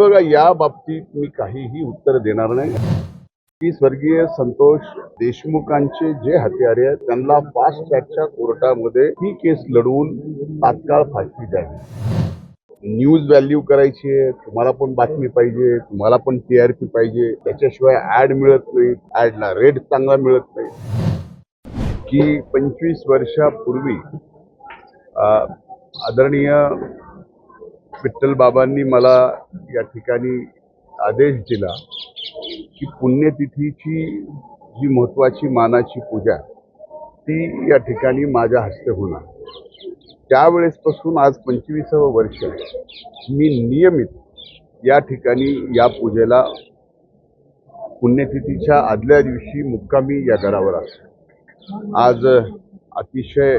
बघा, या बाबतीत मी काहीही उत्तर देणार नाही की स्वर्गीय संतोष देशमुखांचे जे हत्यारे आहेत त्यांना फास्ट ट्रॅकच्या कोर्टामध्ये ही केस लढवून तात्काळ फाशी द्यावी। न्यूज व्हॅल्यू करायची आहे, तुम्हाला पण बातमी पाहिजे, तुम्हाला पण TRP पाहिजे, त्याच्याशिवाय ऍड मिळत नाही, ऍडला रेट चांगला मिळत नाही। की 25 वर्षापूर्वी आदरणीय विठ्ठल बाबांनी मला या ठिकाणी आदेश दिला की पुण्यतिथीची जी महत्वाची मानाची पूजा ती या ठिकाणी माझ्या हस्ते होणार। त्यावेळेसपासून आज 25वे वर्ष मी नियमित या ठिकाणी या पूजेला पुण्यतिथीच्या आदल्या दिवशी मुक्कामी या घरावर असतो। आज अतिशय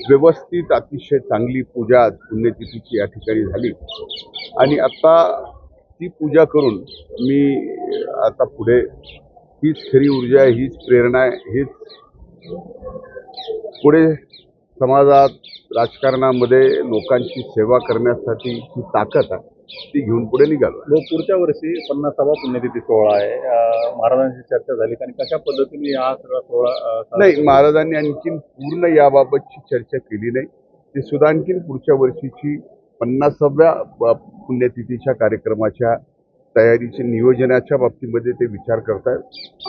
व्यवस्थित अतिशय चांगली पूजा पुण्यतिथीची या ठिकाणी झाली आणि आता ती पूजा करून मी आता पुढे हीच खरी ऊर्जा आहे, हीच प्रेरणा आहे, हीच पुढे समाजात राजकारणामध्ये लोकांची सेवा करण्यासाठी ही ताकद आहे, ती घेऊन पुढे निघालो। पुढच्या वर्षी 50वा पुण्यतिथी सोहळा आहे, महाराजांची चर्चा झाली आणि कशा पद्धतीने हा सगळा सोहळा नाही, महाराजांनी आणखीन पूर्ण याबाबतची चर्चा केली नाही। ती सुद्धा आणखीन पुढच्या वर्षीची 50व्या पुण्यतिथीच्या कार्यक्रमाच्या तयारीच्या नियोजनाच्या बाबतीमध्ये ते विचार करतायत।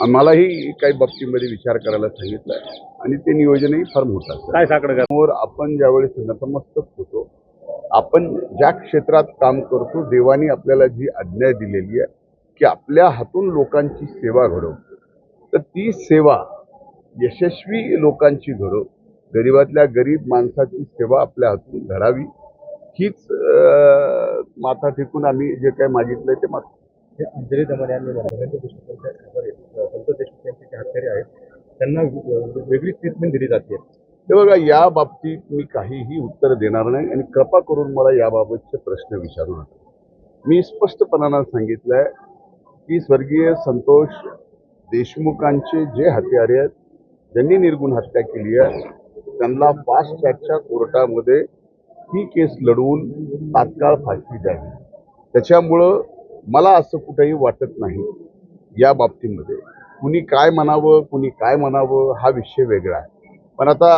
आम्हालाही काही बाबतीमध्ये विचार करायला सांगितलं आहे आणि ते नियोजनही फार मोठं असतं। काय साकडं आपण ज्यावेळेस नतमस्तक होतो, आपण ज्या क्षेत्रात काम करतो, देवाने आपल्याला जी आज्ञा दिलेली आहे की आपल्या हातून लोकांची सेवा घडव, तर ती सेवा यशस्वी लोकांची घडव, गरीबातल्या गरीब माणसाची सेवा आपल्या हातून घडावी, हीच माथा टेकून आम्ही जे काही मागितलंय ते मागतो। अंजली दमाने यांनी संतोष देशमुख यांचे जे हत्यारे आहेत त्यांना वेगळी ट्रीटमेंट दिली जाते। हे बघा, या बाबतीत मी काहीही उत्तर देणार नाही आणि कृपा करून मला याबाबतचे प्रश्न विचारू नका। मी स्पष्टपणानं सांगितलंय की स्वर्गीय संतोष देशमुखांचे जे हत्यारे आहेत, ज्यांनी निर्गुण हत्या केली आहे, त्यांना फास्ट ट्रॅकच्या कोर्टामध्ये ही केस लढवून तात्काळ फाशी द्यावी। त्याच्यामुळं मला असं कुठेही वाटत नाही या बाबतीमध्ये कुणी काय म्हणावं कुणी काय म्हणावं हा विषय वेगळा आहे, पण आता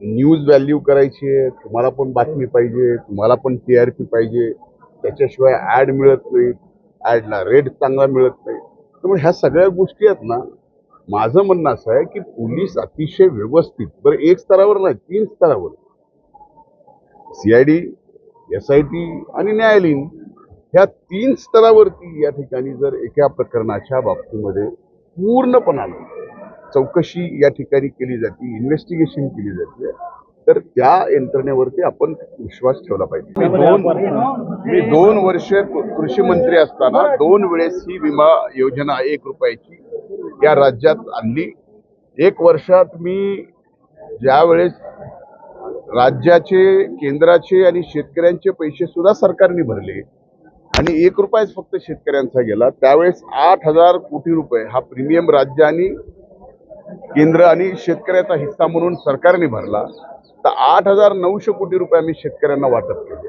न्यूज व्हॅल्यू करायची आहे, तुम्हाला पण बातमी पाहिजे, तुम्हाला पण TRP पाहिजे, त्याच्याशिवाय ऍड मिळत नाही, ऍडला रेट चांगला मिळत नाही। त्यामुळे ह्या सगळ्या गोष्टी आहेत ना, माझं म्हणणं असं आहे की पोलीस अतिशय व्यवस्थित, बरं एक स्तरावर नाही 3 स्तरावर, CID, SIT आणि न्यायालयीन, ह्या 3 स्तरावरती या ठिकाणी जर एका प्रकरणाच्या बाबतीमध्ये पूर्णपणाने चौकशी या ठिकाणी केली जाते, इन्व्हेस्टिगेशन केली जाते, तर त्या यंत्रणेवरती आपण विश्वास ठेवला पाहिजे। मी 2 वर्ष कृषी मंत्री असताना 2 वेळेस ही विमा योजना 1 रुपयाची या राज्यात आणली। 1 वर्षात मी ज्यावेळेस राज्याचे, केंद्राचे आणि शेतकऱ्यांचे पैसे सुद्धा सरकारने भरले आणि 1 रुपयाच फक्त शेतकऱ्यांचा गेला, त्यावेळेस 8,000 कोटी रुपये हा प्रीमियम राज्य आणि केंद्र आणि शेतकऱ्याचा हिस्सा म्हणून सरकारने भरला, तर 8,900 कोटी रुपये आम्ही शेतकऱ्यांना वाटप केले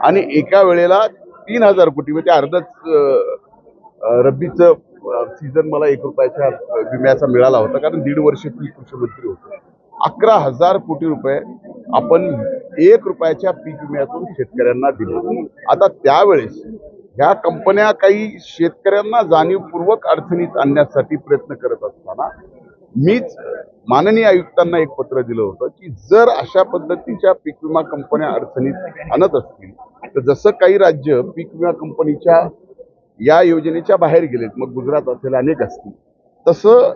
आणि एका वेळेला 3,000 कोटी, म्हणजे अर्धच रब्बीचं सीझन मला 1 रुपयाच्या विम्याचा मिळाला होता, कारण 1.5 वर्ष मी कृषी मंत्री होतो। 11,000 कोटी रुपये आपण 1 रुपयाच्या पीक विम्यातून शेतकऱ्यांना दिले। आता त्यावेळेस ह्या कंपन्या काही शेतकऱ्यांना जाणीवपूर्वक अडचणीत आणण्यासाठी प्रयत्न करत असताना मीच माननीय आयुक्तांना एक पत्र दिलं होतं की जर अशा पद्धतीच्या पीक विमा कंपन्या अडचणीत आणत असतील, तर जसं काही राज्य पीक विमा कंपनीच्या या योजनेच्या बाहेर गेलेत, मग गुजरात असेल, अनेक असतील, तसं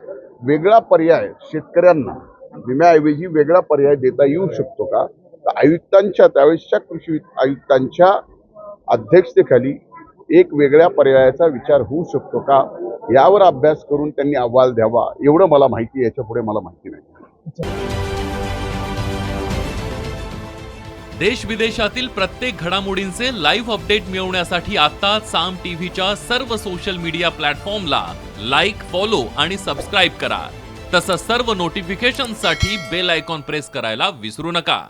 वेगळा पर्याय शेतकऱ्यांना विम्याऐवजी वेगळा पर्याय देता येऊ शकतो का? तर आयुक्तांच्या, त्यावेळेसच्या कृषी आयुक्तांच्या अध्यक्षतेखाली एक वेगळ्या पर्यायाचा विचार होऊ शकतो का, यावर अभ्यास करून त्यांनी अहवाल द्यावा, एवढं मला माहिती आहे, याच्या पुढे मला माहिती नाही। देश विदेशातील प्रत्येक घडामोडींचे लाईव्ह अपडेट मिळवण्यासाठी आता साम टीव्हीच्या सर्व सोशल मीडिया प्लॅटफॉर्मला लाईक, फॉलो आणि सबस्क्राईब करा। तसंच सर्व नोटिफिकेशनसाठी बेल आयकॉन प्रेस करायला विसरू नका।